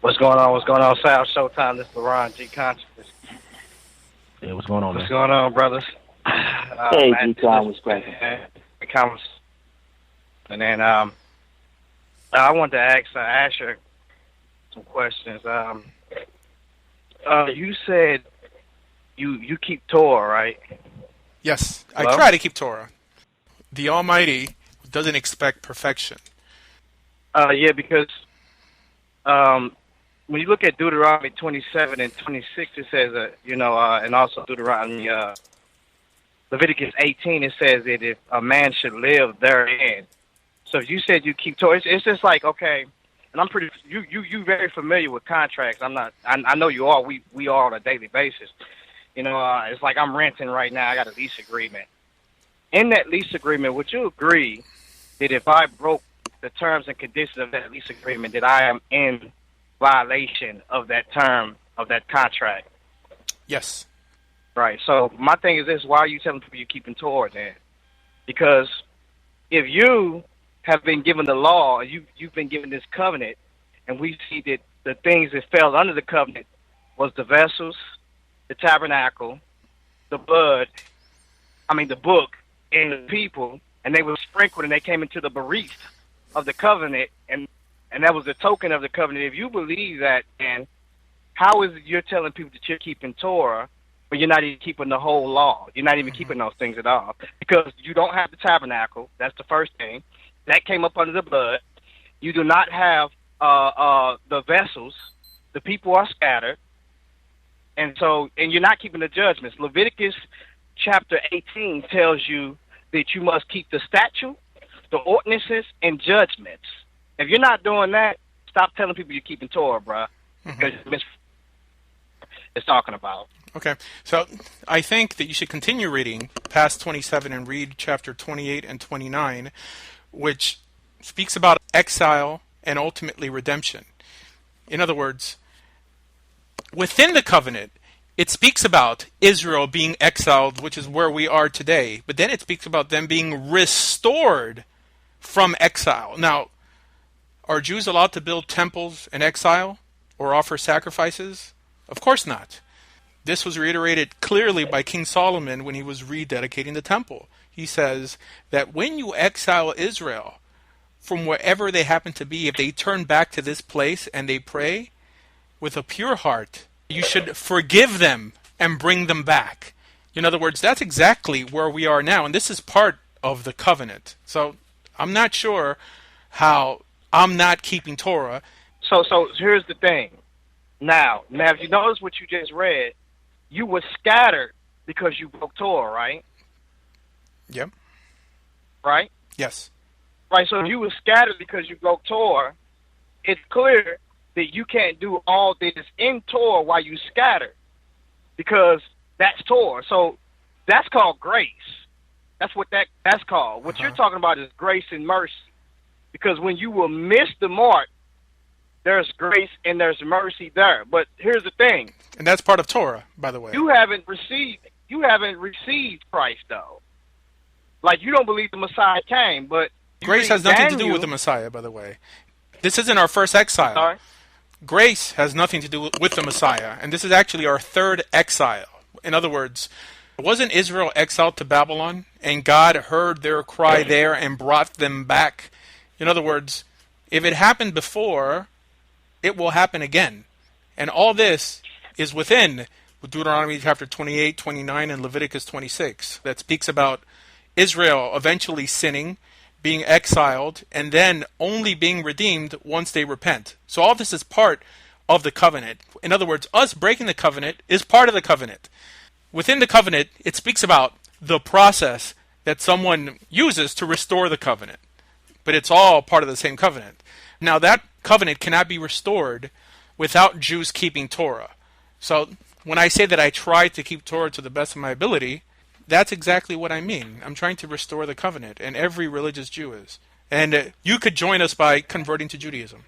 What's going on? What's going on? South Showtime. This is LeBron G Consciousness. Yeah, what's going on, man? What's going on, brothers? Hey, G-Con, what's cracking? And then I wanted to ask Asher some questions. You said you keep Torah, right? Yes, Hello? I try to keep Torah. The Almighty doesn't expect perfection. Yeah, because when you look at Deuteronomy 27 and 26, it says, and also Deuteronomy, Leviticus 18, it says that if a man should live therein. So if you said you keep Torah, it's just like, okay, and I'm pretty, you very familiar with contracts. I'm not, I know you are. We are on a daily basis. It's like I'm renting right now. I got a lease agreement. In that lease agreement, would you agree that if I broke the terms and conditions of that lease agreement, that I am in violation of that term, of that contract? Yes. Right. So my thing is this: why are you telling people you're keeping Torah then? Because if you have been given the law, you've been given this covenant, and we see that the things that fell under the covenant was the vessels, the tabernacle, the blood, the book, and the people, and they were sprinkled and they came into the berith of the covenant, and that was the token of the covenant. If you believe that, then how is it you're telling people that you're keeping Torah, but you're not even keeping the whole law? You're not even keeping those things at all, because you don't have the tabernacle. That's the first thing. That came up under the blood. You do not have the vessels. The people are scattered. And you're not keeping the judgments. Leviticus chapter 18 tells you that you must keep the statute, the ordinances, and judgments. If you're not doing that, stop telling people you're keeping Torah, bruh. Because it's talking about. Okay, so I think that you should continue reading past 27 and read chapter 28 and 29, which speaks about exile and ultimately redemption. In other words, within the covenant, it speaks about Israel being exiled, which is where we are today. But then it speaks about them being restored from exile. Now, are Jews allowed to build temples in exile or offer sacrifices? Of course not. This was reiterated clearly by King Solomon when he was rededicating the temple. He says that when you exile Israel from wherever they happen to be, if they turn back to this place and they pray with a pure heart, you should forgive them and bring them back. In other words, that's exactly where we are now, and this is part of the covenant. So I'm not sure how I'm not keeping Torah. So here's the thing. Now, if you notice what you just read, you were scattered because you broke Torah, right? Yep. Right? Yes. Right, so if you were scattered because you broke Torah, it's clear that you can't do all this in Torah while you scatter, because that's Torah. So that's called grace. That's what that's called. What you're talking about is grace and mercy, because when you will miss the mark, there's grace and there's mercy there. But here's the thing. And that's part of Torah, by the way. You haven't received Christ, though. Like, you don't believe the Messiah came, but grace has nothing to do with the Messiah, by the way. This isn't our first exile. Sorry? Grace has nothing to do with the Messiah, and this is actually our third exile. In other words, wasn't Israel exiled to Babylon, and God heard their cry there and brought them back? In other words, if it happened before, it will happen again. And all this is within Deuteronomy chapter 28, 29, and Leviticus 26, that speaks about Israel eventually sinning, being exiled, and then only being redeemed once they repent. So all this is part of the covenant. In other words, us breaking the covenant is part of the covenant. Within the covenant, it speaks about the process that someone uses to restore the covenant. But it's all part of the same covenant. Now, that covenant cannot be restored without Jews keeping Torah. So when I say that I try to keep Torah to the best of my ability, that's exactly what I mean. I'm trying to restore the covenant, and every religious Jew is. And you could join us by converting to Judaism.